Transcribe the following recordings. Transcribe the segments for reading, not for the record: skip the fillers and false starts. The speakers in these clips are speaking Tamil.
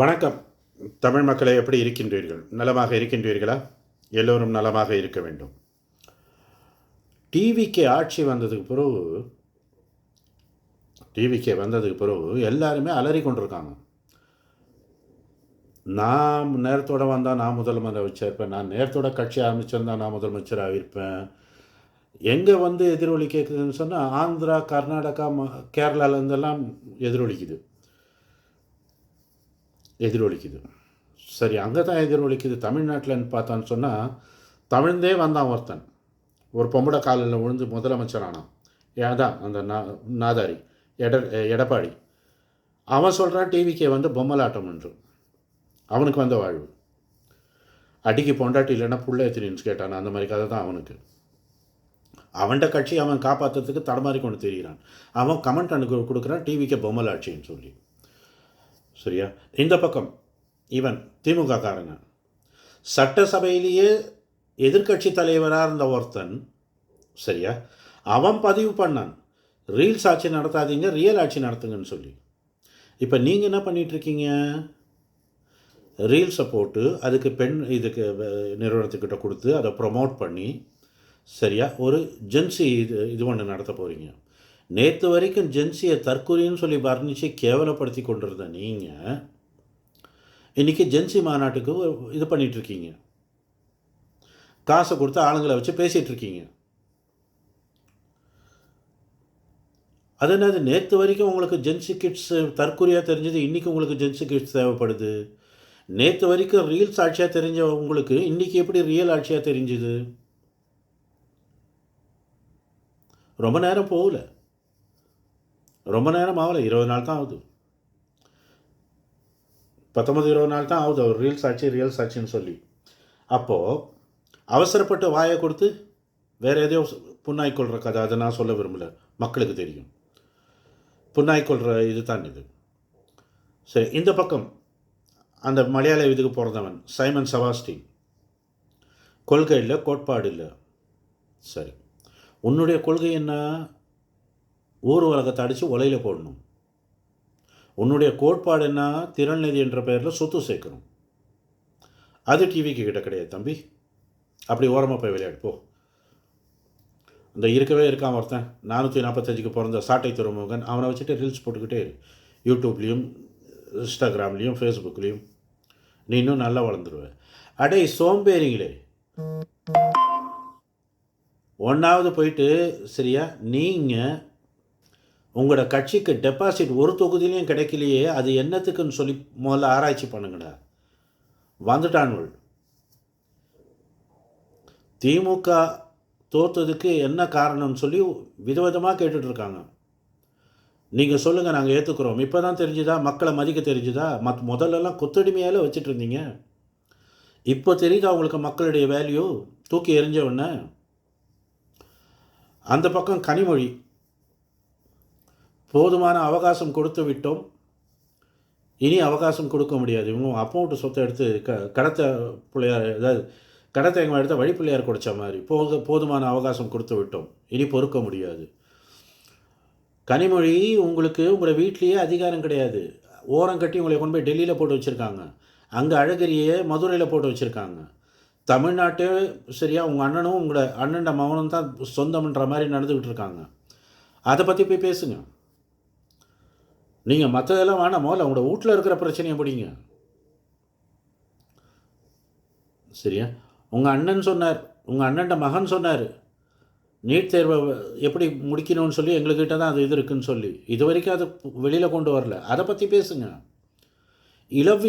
வணக்கம். தமிழ் மக்களே, எப்படி இருக்கின்றீர்கள்? நலமாக இருக்கின்றீர்களா? எல்லோரும் நலமாக இருக்க வேண்டும். டிவிக்கு ஆட்சி வந்ததுக்கு பிறகு எல்லாருமே அலறி கொண்டிருக்காங்க. நான் நேரத்தோட வந்தா நான் முதலமைச்சர் இருப்பேன். நான் நேரத்தோட கட்சி ஆரம்பிச்சிருந்தா நான் முதலமைச்சர் ஆகியிருப்பேன். எங்கே வந்து எதிரொலி கேட்குதுன்னு சொன்னால், ஆந்திரா, கர்நாடகா, கேரளாலேருந்தெல்லாம் எதிரொலிக்குது. சரி, அங்கே தான் எதிரொலிக்குது. தமிழ்நாட்டில்னு பார்த்தான்னு சொன்னால், தமிழ்ந்தே வந்தான் ஒருத்தன். ஒரு பொம்பளை காலில் விழுந்து முதலமைச்சரானான். அதான் அந்த நாதாரி எடப்பாடி. அவன் சொல்கிறான் டிவிக்கே வந்து பொம்மலாட்டம் என்று. அவனுக்கு வந்த வாழ்வு. அடிக்கு பொண்டாட்டி இல்லைன்னா புள்ள எத்திரின்னு கேட்டான். அந்த மாதிரி கதை தான் அவனுக்கு. அவன்கிட்ட கட்சி அவன் காப்பாற்றுறதுக்கு தடமாறி கொண்டு தெரிகிறான். அவன் கமெண்ட் அனுக்கு கொடுக்குறான் டிவிக்கு பொம்மலாட்சின்னு சொல்லி. சரியா? இந்த பக்கம் இவன் திமுக காரங்க சட்டசபையிலேயே எதிர்கட்சி தலைவராக இருந்த ஒருத்தன், சரியா, அவன் பதிவு பண்ணான், ரீல்ஸ் ஆட்சி நடத்தாதீங்க, ரியல் ஆட்சி நடத்துங்கன்னு சொல்லி. இப்போ நீங்கள் என்ன பண்ணிகிட்ருக்கீங்க? ரீல்ஸை போட்டு அதுக்கு இதுக்கு நிறுவனத்துக்கிட்ட கொடுத்து அதை ப்ரொமோட் பண்ணி, சரியா, ஒரு ஜென்சி இது ஒன்று நடத்த போகிறீங்க. நேற்று வரைக்கும் ஜென்சியை தற்கொலைன்னு சொல்லி வர்ணித்து கேவலப்படுத்தி கொண்டிருந்த நீங்கள் இன்றைக்கி ஜென்சி மாநாட்டுக்கு இது பண்ணிகிட்ருக்கீங்க. காசை கொடுத்து ஆளுங்களை வச்சு பேசிகிட்ருக்கீங்க. அது என்னது? நேற்று வரைக்கும் உங்களுக்கு ஜென்சி கிட்ஸ் தற்கொலையாக தெரிஞ்சது, இன்றைக்கி உங்களுக்கு ஜென்சி கிட்ஸ் தேவைப்படுது. நேற்று வரைக்கும் ரீல்ஸ் ஆட்சியாக தெரிஞ்ச உங்களுக்கு இன்றைக்கி எப்படி ரியல் ஆட்சியாக தெரிஞ்சுது? ரொம்ப நேரம் போகல, ரொம்ப நேரம் ஆகலை, 20 நாள் தான் ஆகுது. 19-20 நாள் தான் ஆகுது அவர் ரீல்ஸ் ஆட்சி ரியல்ஸ் ஆட்சின்னு சொல்லி. அப்போது அவசரப்பட்டு வாயை கொடுத்து வேறு எதையோ புண்ணாய் கொள்கிற கதை, அதை நான் சொல்ல விரும்பலை, மக்களுக்கு தெரியும். புண்ணாய் கொள்கிற இது தான் இது. சரி, இந்த பக்கம் அந்த மலையாள இதுக்கு பிறந்தவன் சைமன் செபாஸ்டியன். கொள்கை இல்லை, கோட்பாடு இல்லை. சரி, உன்னுடைய கொள்கை என்ன? ஊர் உலகத்தை அடித்து உலையில் போடணும். உன்னுடைய கோட்பாடு என்ன? திறன்நிதி என்ற பெயரில் சொத்து சேர்க்கணும். அது டிவிக்கு கிட்ட கிடையாது தம்பி. அப்படி ஓரமாக போய் விளையாடு போ. இந்த இருக்கவே இருக்கான் ஒருத்தன் 445க்கு பிறந்த சாட்டை துறைமுகன். அவனை வச்சுட்டு ரீல்ஸ் போட்டுக்கிட்டே யூடியூப்லேயும் இன்ஸ்டாகிராம்லேயும் ஃபேஸ்புக்லேயும் நீ இன்னும் நல்லா வளர்ந்துருவேன். அடே சோம்பேறிங்களே, ஒன்றாவது போயிட்டு, சரியா, நீங்கள் உங்களோட கட்சிக்கு டெபாசிட் ஒரு தொகுதியிலையும் கிடைக்கலையே, அது என்னத்துக்குன்னு சொல்லி முதல்ல ஆராய்ச்சி பண்ணுங்கடா. வந்துட்டான்கள். திமுக தோற்றதுக்கு என்ன காரணம்னு சொல்லி விதவிதமாக கேட்டுட்ருக்காங்க. நீங்கள் சொல்லுங்கள், நாங்கள் ஏற்றுக்குறோம். இப்போ தான் தெரிஞ்சுதா மக்களை மதிக்க தெரிஞ்சுதா? முதல்லலாம் கொத்தடிமையால் வச்சுட்டு இருந்தீங்க. இப்போ தெரியுதா அவங்களுக்கு மக்களுடைய வேல்யூ? தூக்கி எறிஞ்சவொன்னே. அந்த பக்கம் கனிமொழி, போதுமான அவகாசம் கொடுத்து விட்டோம், இனி அவகாசம் கொடுக்க முடியாது. இவங்க அப்பா விட்டு சொத்தை எடுத்து கடத்த பிள்ளையார், அதாவது கடத்தவங்க எடுத்த வழி பிள்ளையார் கொடுத்த மாதிரி போதுமான அவகாசம் கொடுத்து விட்டோம், இனி பொறுக்க முடியாது. கனிமொழி, உங்களுக்கு உங்களோட வீட்லேயே அதிகாரம் கிடையாது. ஓரம் கட்டி உங்களை கொண்டு போய் டெல்லியில் போட்டு வச்சுருக்காங்க. அங்கே அழகிரியே மதுரையில் போட்டு வச்சுருக்காங்க. தமிழ்நாட்டே, சரியா, உங்கள் அண்ணனும் உங்களோட அண்ணன் மகனும் தான் சொந்தம்ன்ற மாதிரி நடந்துக்கிட்டு இருக்காங்க. அதை பற்றி போய் பேசுங்க. நீங்கள் மற்றதெல்லாம் வேணாம், முதல்ல உங்களோட வீட்டில் இருக்கிற பிரச்சனையை பிடிங்க. சரியா? உங்கள் அண்ணன் சொன்னார், உங்கள் அண்ணன்ட மகன் சொன்னார், நீட் தேர்வை எப்படி முடிக்கணும்னு சொல்லி எங்கள்கிட்ட தான் அது இது இருக்குதுன்னு சொல்லி. இது வரைக்கும் அது வெளியில் கொண்டு வரல. அதை பற்றி பேசுங்க. இளம்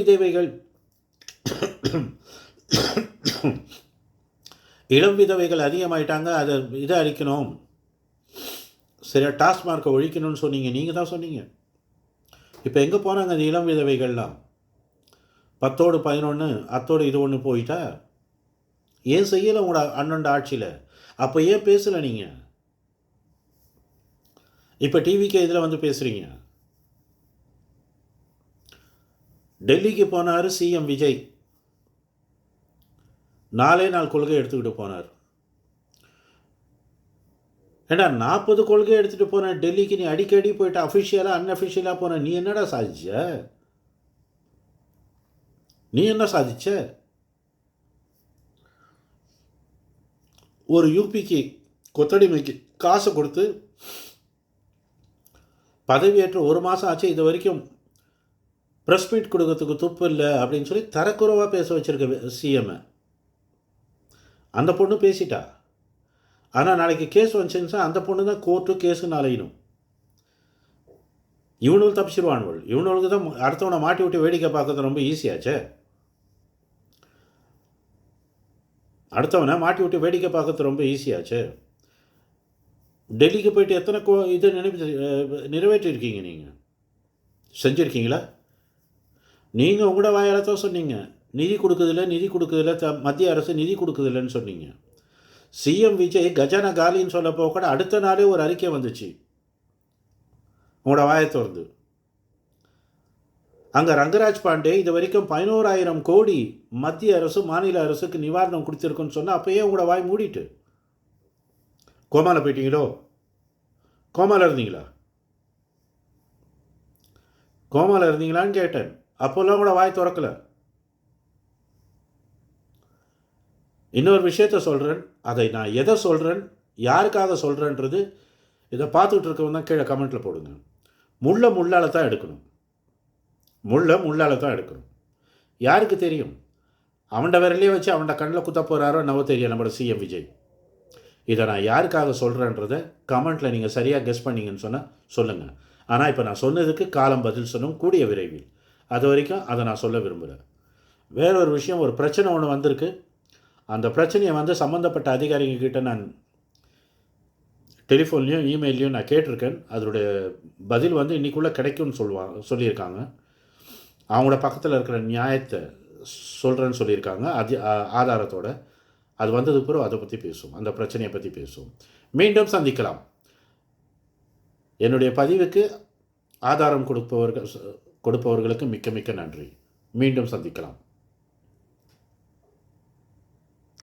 விதவைகள் அதிகமாயிட்டாங்க, அதை இதை அழிக்கணும், சரியா, டாஸ்மார்க்கை ஒழிக்கணும்னு சொன்னீங்க. நீங்கள் தான் சொன்னீங்க. இப்போ எங்கே போனாங்க அந்த இளம் விதவைகள்லாம்? 10ஓடு 11, அத்தோடு இது ஒன்று போயிட்டா? ஏன் செய்யலை உங்களோட அண்ணன் ஆட்சியில்? அப்போ ஏன் பேசலை நீங்கள்? இப்போ டிவிக்கு இதில் வந்து பேசுகிறீங்க. டெல்லிக்கு போனார் சிஎம் விஜய். 4 நாள் கொள்கை எடுத்துக்கிட்டு போனார். ஏண்டா 40 கொள்கை எடுத்துகிட்டு போனேன் டெல்லிக்கு, நீ அடிக்கடி போயிட்டு அஃபிஷியலாக அன்அஃபிஷியலாக போன, நீ என்னடா சாதிச்ச? நீ என்ன சாதிச்ச? ஒரு யூபிக்கு கொத்தடிமைக்கு காசு கொடுத்து பதவியேற்று 1 மாதம் ஆச்சு, இது வரைக்கும் ப்ரெஸ் மீட் கொடுக்கறதுக்கு துப்பு இல்லை அப்படின்னு சொல்லி தரக்குறைவாக பேச வச்சுருக்க சிஎம்மை. அந்த பொண்ணு பேசிட்டா. ஆனால் நாளைக்கு கேஸ் வந்துச்சுன்னா அந்த பொண்ணு தான் கோர்ட்டு கேஸுன்னு அலையணும். இவனுள் தப்பிச்சிருவானுவள். இவனுக்கு தான் அடுத்தவனை மாட்டி விட்டு வேடிக்கை பார்க்கறது ரொம்ப ஈஸியாச்சே. அடுத்தவனை மாட்டி விட்டு வேடிக்கை பார்க்கறது ரொம்ப ஈஸியாச்சு. டெல்லிக்கு போயிட்டு எத்தனை இது நிறைவேற்றிருக்கீங்க? நீங்கள் செஞ்சுருக்கீங்களா? நீங்கள் உங்களோட வாயால் தான் சொன்னீங்க, நிதி கொடுக்குதில்ல மத்திய அரசு நிதி கொடுக்குதில்லன்னு சொன்னீங்க. சிஎம் விஜய் கஜானா காலின்னு சொல்லப்போ கூட அடுத்த நாளே ஒரு அறிக்கை வந்துச்சு உங்களோட வாயத்தை வந்து. அங்கே ரங்கராஜ் பாண்டே இது வரைக்கும் 11,000 கோடி மத்திய அரசு மாநில அரசுக்கு நிவாரணம் கொடுத்துருக்குன்னு சொன்னால் அப்போயே உங்களோட வாய் மூடிட்டு கோமாவில் போயிட்டீங்களோ? கோமாவில் இருந்தீங்களா? கோமாவில் இருந்தீங்களான்னு கேட்டேன். அப்போல்லாம் கூட வாய் திறக்கலை. இன்னொரு விஷயத்த சொல்கிறேன். அதை நான் எதை சொல்கிறேன், யாருக்காக சொல்கிறேன்றது இதை பார்த்துக்கிட்டு இருக்கவங்க தான் கீழே கமெண்ட்டில் போடுங்க. முள்ளால் தான் எடுக்கணும். முள்ளால் தான் எடுக்கணும். யாருக்கு தெரியும்? அவன்ட விரலையே வச்சு அவன்ட கண்ணில் குத்த போகிறாரோ என்னவோ தெரியும் நம்மளோட சிஎம் விஜய். இதை நான் யாருக்காக சொல்கிறேன்றதை கமெண்ட்டில் நீங்கள் சரியாக கெஸ் பண்ணிங்கன்னு சொன்னால் சொல்லுங்கள். ஆனால் இப்போ நான் சொன்னதுக்கு காலம் பதில் சொன்னோம் கூடிய விரைவில். அது வரைக்கும் அதை நான் சொல்ல விரும்புகிறேன். வேறொரு விஷயம், ஒரு பிரச்சனை ஒன்று வந்திருக்கு. அந்த பிரச்சனையை வந்து சம்மந்தப்பட்ட அதிகாரிங்கக்கிட்ட நான் டெலிஃபோன்லேயும் இமெயிலையும் நான் கேட்டிருக்கேன். அதோடைய பதில் வந்து இன்றைக்குள்ளே கிடைக்கும்னு சொல்லியிருக்காங்க. அவங்களோட பக்கத்தில் இருக்கிற நியாயத்தை சொல்கிறேன்னு சொல்லியிருக்காங்க. ஆதாரத்தோடு அது வந்ததுக்கு பிறகு அதை பற்றி பேசுவோம், அந்த பிரச்சனையை பற்றி பேசுவோம். மீண்டும் சந்திக்கலாம். என்னுடைய பதிவுக்கு ஆதாரம் கொடுப்பவர்களுக்கு மிக்க மிக்க நன்றி. மீண்டும் சந்திக்கலாம்.